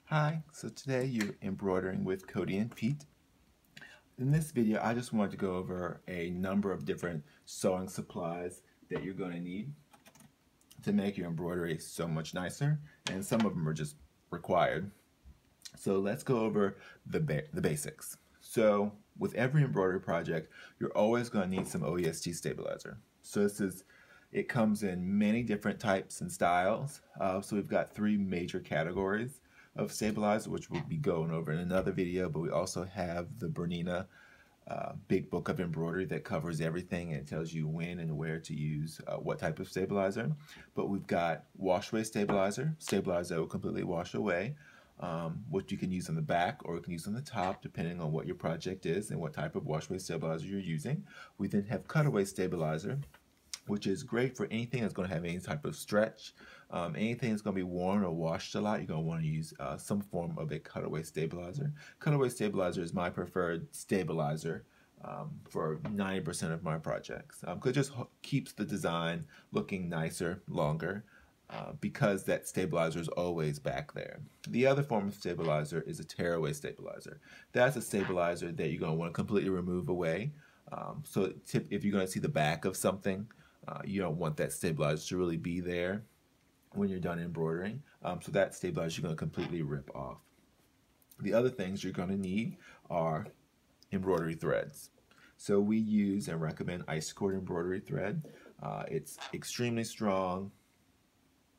Hi, so today you're embroidering with Cody and Pete. In this video, I just wanted to go over a number of different sewing supplies that you're going to need to make your embroidery so much nicer, and some of them are just required. So let's go over the basics. So with every embroidery project, you're always going to need some OESD stabilizer. So it comes in many different types and styles. So we've got three major categories of stabilizer, which we'll be going over in another video, but we also have the BERNINA big book of embroidery that covers everything and tells you when and where to use what type of stabilizer. But we've got wash away stabilizer that will completely wash away, what you can use on the back or you can use on the top depending on what your project is and what type of wash away stabilizer you're using. We then have cutaway stabilizer, which is great for anything that's going to have any type of stretch. Anything that's going to be worn or washed a lot, you're going to want to use some form of a cutaway stabilizer. Cutaway stabilizer is my preferred stabilizer for 90% of my projects, because it just keeps the design looking nicer longer, because that stabilizer is always back there. The other form of stabilizer is a tearaway stabilizer. That's a stabilizer that you're going to want to completely remove away. So if you're going to see the back of something, you don't want that stabilizer to really be there when you're done embroidering. So that stabilizer you're going to completely rip off. The other things you're going to need are embroidery threads. So we use and recommend Isacord embroidery thread. It's extremely strong.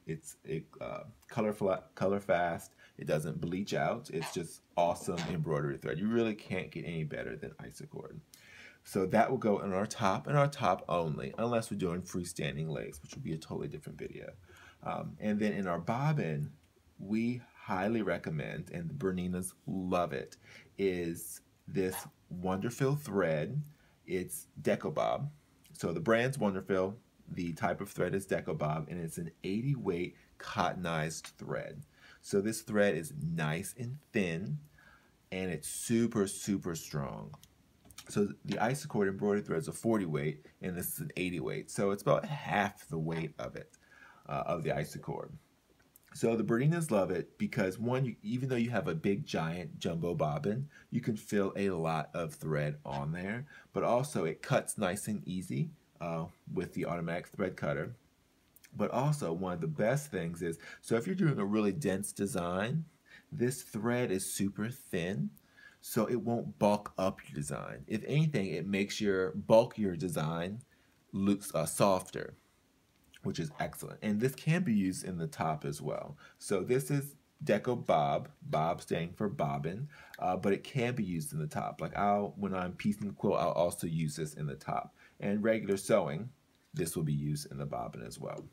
It's color fast. It doesn't bleach out. It's just awesome embroidery thread. You really can't get any better than Isacord. So that will go in our top and our top only, unless we're doing freestanding legs, which would be a totally different video. And then in our bobbin, we highly recommend, and the BERNINAs love it, is this Wonderfil thread. It's Decobob. So the brand's Wonderfil, the type of thread is Decobob, and it's an 80 weight cottonized thread. So this thread is nice and thin, and it's super, super strong. So the Isacord embroidery thread is a 40 weight, and this is an 80 weight. So it's about half the weight of it, of the Isacord. So the BERNINAs love it because, one, even though you have a big giant jumbo bobbin, you can fill a lot of thread on there. But also it cuts nice and easy with the automatic thread cutter. But also one of the best things is, so if you're doing a really dense design, this thread is super thin, so it won't bulk up your design. If anything, it makes your bulkier design look softer, which is excellent. And this can be used in the top as well. So this is Decobob, Bob staying for bobbin, but it can be used in the top. Like when I'm piecing the quilt, I'll also use this in the top. And regular sewing, this will be used in the bobbin as well.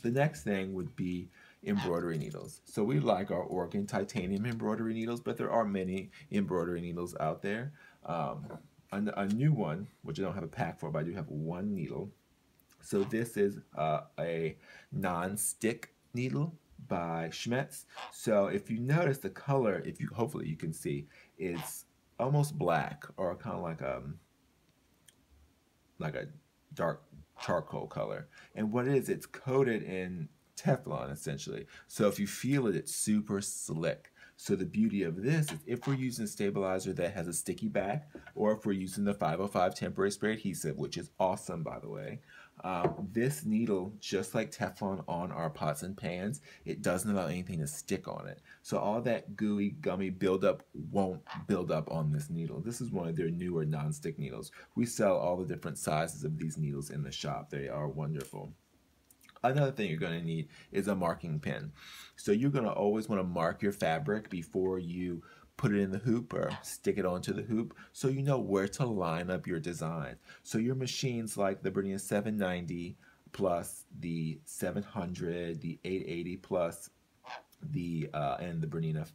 The next thing would be embroidery needles. So we like our Organ titanium embroidery needles, but there are many embroidery needles out there. A new one, which I don't have a pack for, but I do have one needle. So this is a non-stick needle by Schmetz. So if you notice the color, hopefully you can see, it's almost black, or kind of like a dark charcoal color. And what it is, it's coated in Teflon essentially. So if you feel it, it's super slick. So the beauty of this is, if we're using a stabilizer that has a sticky back, or if we're using the 505 temporary spray adhesive, which is awesome by the way, this needle, just like Teflon on our pots and pans, it doesn't allow anything to stick on it. So all that gooey, gummy buildup won't build up on this needle. This is one of their newer non-stick needles. We sell all the different sizes of these needles in the shop. They are wonderful. Another thing you're going to need is a marking pen. So you're going to always want to mark your fabric before you put it in the hoop or stick it onto the hoop, so you know where to line up your design. So your machines like the BERNINA 790 plus the 700, the 880 plus the and the BERNINA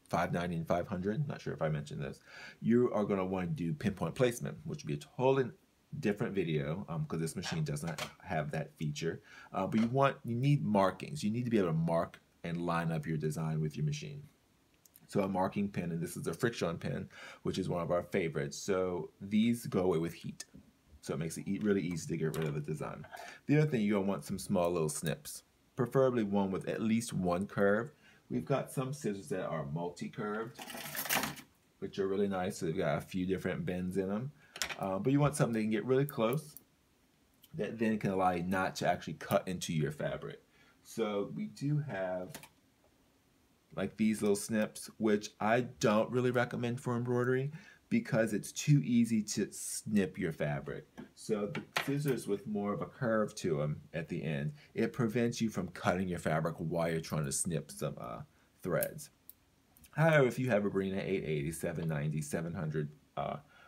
590 and 500, not sure if I mentioned this, you are going to want to do pinpoint placement, which would be a totally different video because this machine does not have that feature. But you need markings. You need to be able to mark and line up your design with your machine. So a marking pen, and this is a Frixion pen, which is one of our favorites. So these go away with heat. So it makes it really easy to get rid of the design. The other thing, you're going to want some small little snips, preferably one with at least one curve. We've got some scissors that are multi-curved, which are really nice. So they've got a few different bends in them. But you want something that can get really close, that then can allow you not to actually cut into your fabric. So we do have like these little snips, which I don't really recommend for embroidery because it's too easy to snip your fabric. So the scissors with more of a curve to them at the end, it prevents you from cutting your fabric while you're trying to snip some threads. However, if you have a BERNINA 880, 790, 700,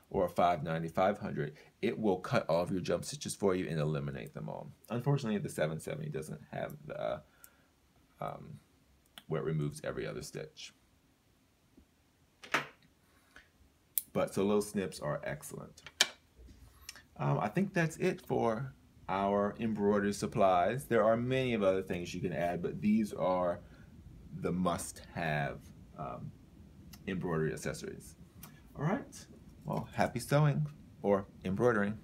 or 590, 500, it will cut all of your jump stitches for you and eliminate them all. Unfortunately, the 770 doesn't have the where it removes every other stitch. But so little snips are excellent. I think that's it for our embroidery supplies. There are many of other things you can add, but these are the must-have embroidery accessories. All right, well, happy sewing or embroidering.